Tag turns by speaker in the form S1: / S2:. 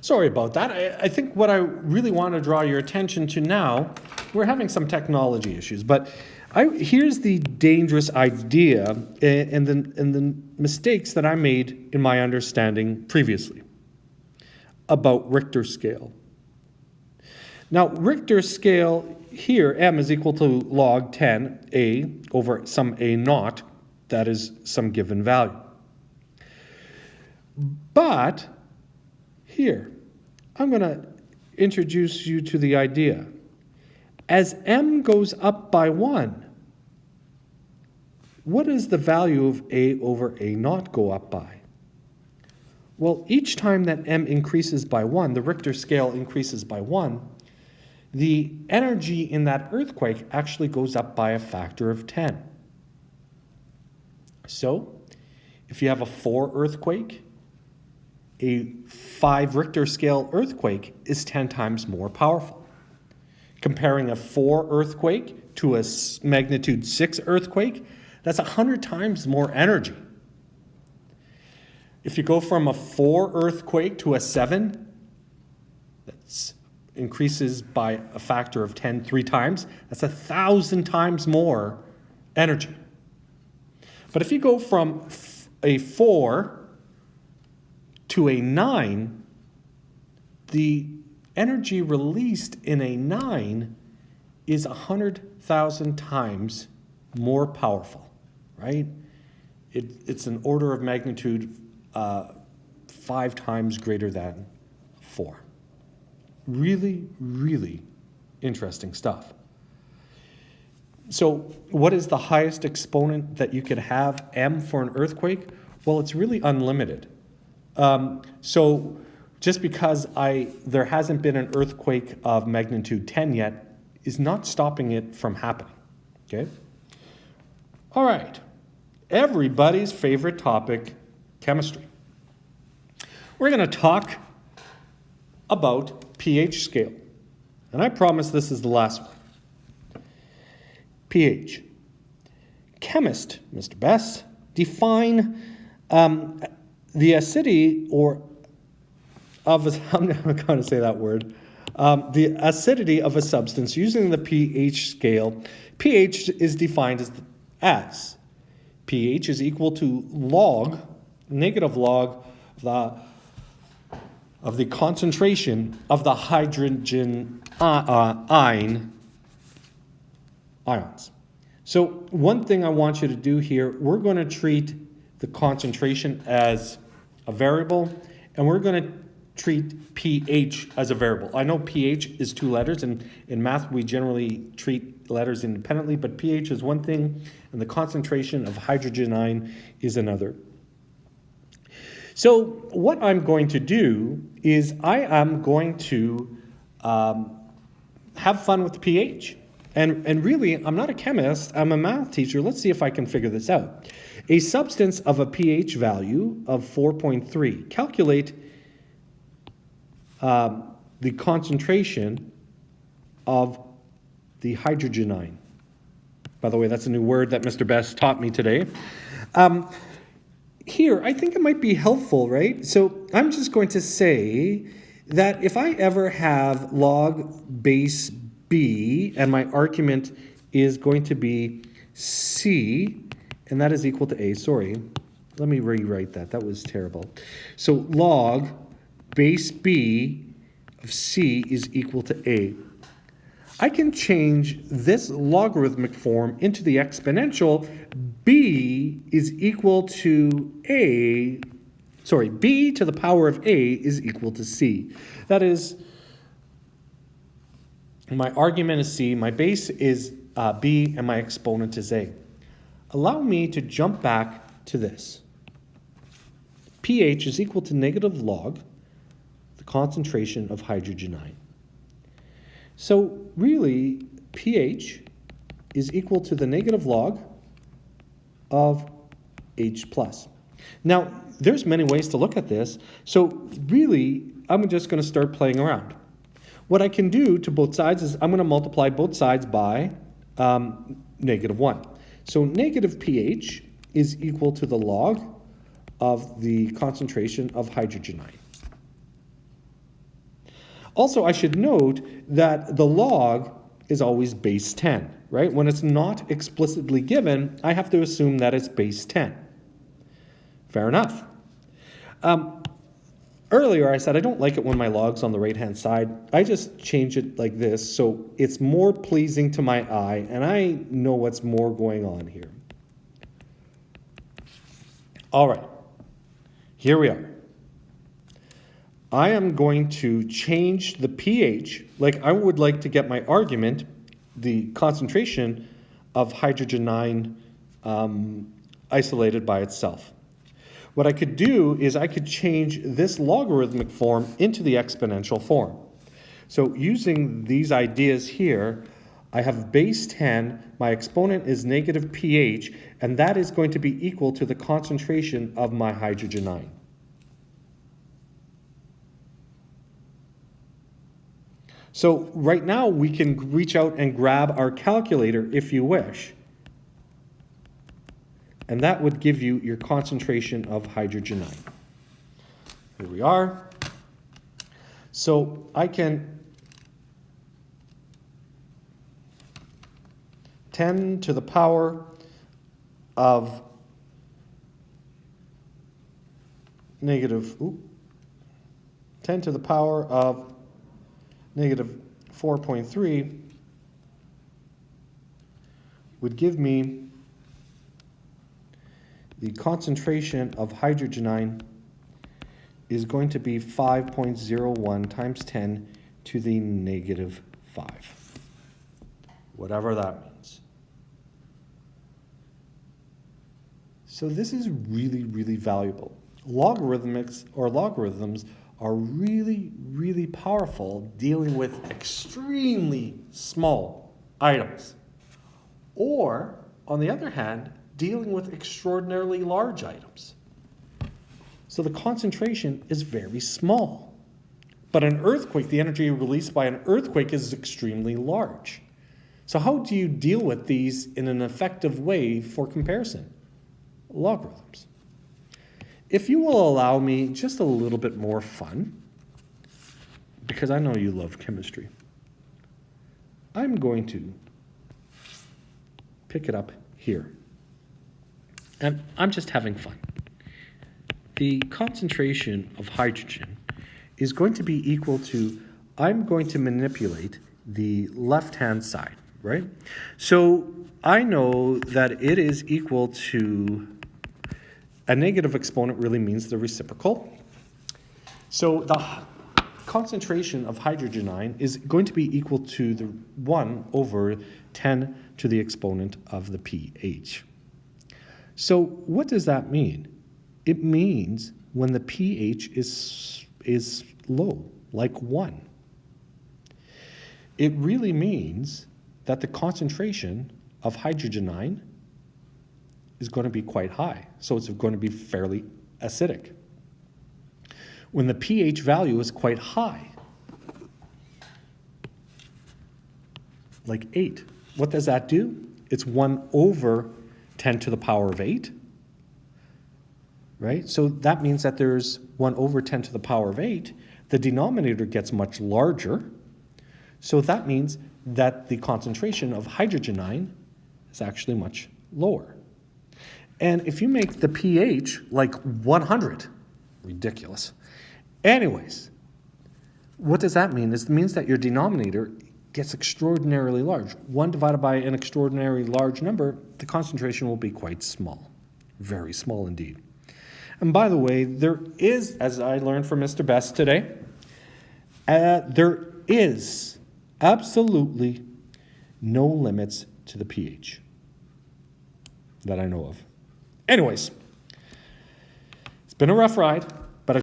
S1: Sorry about that. I think what I really want to draw your attention to now, we're having some technology issues, but here's the dangerous idea and the mistakes that I made in my understanding previously about Richter scale. Now, Richter scale here, m is equal to log 10 a over some a naught, that is some given value. But here, I'm going to introduce you to the idea. As m goes up by 1, what does the value of a over a naught go up by? Well, each time that m increases by 1, the Richter scale increases by 1, the energy in that earthquake actually goes up by a factor of 10. So, if you have a 4 earthquake, a 5 Richter scale earthquake is 10 times more powerful. Comparing a 4 earthquake to a magnitude 6 earthquake, that's 100 times more energy. If you go from a 4 earthquake to a 7, that increases by a factor of 10 3 times, that's 1,000 times more energy. But if you go from a 4 to a 9, the energy released in a 9 is 100,000 times more powerful, right? It's an order of magnitude 5 times greater than 4. Really, really interesting stuff. So what is the highest exponent that you could have, m, for an earthquake? Well, it's really unlimited. So just because there hasn't been an earthquake of magnitude 10 yet is not stopping it from happening, okay? All right, everybody's favorite topic, chemistry. We're going to talk about pH scale, and I promise this is the last one. pH. Chemist, Mr. Best, define the acidity I'm going to say that word, the acidity of a substance using the pH scale. pH is defined as pH is equal to negative log of the concentration of the hydrogen ions. So one thing I want you to do here, we're going to treat the concentration as a variable, and we're going to treat pH as a variable. I know pH is 2 letters, and in math we generally treat letters independently, but pH is one thing, and the concentration of hydrogen ion is another. So what I'm going to do is I am going to have fun with pH. And really, I'm not a chemist, I'm a math teacher. Let's see if I can figure this out. A substance of a pH value of 4.3. Calculate the concentration of the hydrogen ion. By the way, that's a new word that Mr. Best taught me today. Here, I think it might be helpful, right? So I'm just going to say that if I ever have log base B, and my argument is going to be C, and that is equal to A. Sorry, let me rewrite that. That was terrible. So log base B of C is equal to A. I can change this logarithmic form into the exponential. B is equal to B to the power of A is equal to C. That is, my argument is C, my base is B, and my exponent is A. Allow me to jump back to this. pH is equal to negative log the concentration of hydrogen ion. So really, pH is equal to the negative log of H plus. Now, there's many ways to look at this. So really, I'm just going to start playing around. What I can do to both sides is I'm going to multiply both sides by -1. So negative pH is equal to the log of the concentration of hydrogen ion. Also, I should note that the log is always base 10, right? When it's not explicitly given, I have to assume that it's base 10. Fair enough. Earlier, I said I don't like it when my log's on the right-hand side. I just change it like this so it's more pleasing to my eye, and I know what's more going on here. All right, here we are. I am going to change the pH, like I would like to get my argument, the concentration of hydrogen 9 isolated by itself. What I could do is I could change this logarithmic form into the exponential form. So using these ideas here, I have base 10, my exponent is negative pH, and that is going to be equal to the concentration of my hydrogen 9. So right now we can reach out and grab our calculator if you wish. And that would give you your concentration of hydrogen 9. Here we are. So I can 10 to the power of negative 10 to the power of negative 4.3 would give me the concentration of hydrogen 9 is going to be 5.01 times 10 to the negative 5, whatever that means. So this is really, really valuable. Logarithms are really, really powerful dealing with extremely small items. Or, on the other hand, dealing with extraordinarily large items. So the concentration is very small. But an earthquake, the energy released by an earthquake is extremely large. So how do you deal with these in an effective way for comparison? Logarithms. If you will allow me just a little bit more fun, because I know you love chemistry, I'm going to pick it up here. And I'm just having fun. The concentration of hydrogen is going to be equal to, I'm going to manipulate the left-hand side, right? So I know that it is equal to, a negative exponent really means the reciprocal. So the concentration of hydrogen 9 is going to be equal to the 1 over 10 to the exponent of the pH. So what does that mean? It means when the pH is low, like 1. It really means that the concentration of hydrogen 9 is going to be quite high. So it's going to be fairly acidic. When the pH value is quite high, like 8, what does that do? It's 1 over 10 to the power of 8, right? So that means that there's 1 over 10 to the power of 8. The denominator gets much larger. So that means that the concentration of hydrogen 9 is actually much lower. And if you make the pH like 100, ridiculous. Anyways, what does that mean? It means that your denominator gets extraordinarily large. 1 divided by an extraordinarily large number, the concentration will be quite small. Very small indeed. And by the way, there is, as I learned from Mr. Best today, there is absolutely no limits to the pH that I know of. Anyways, it's been a rough ride.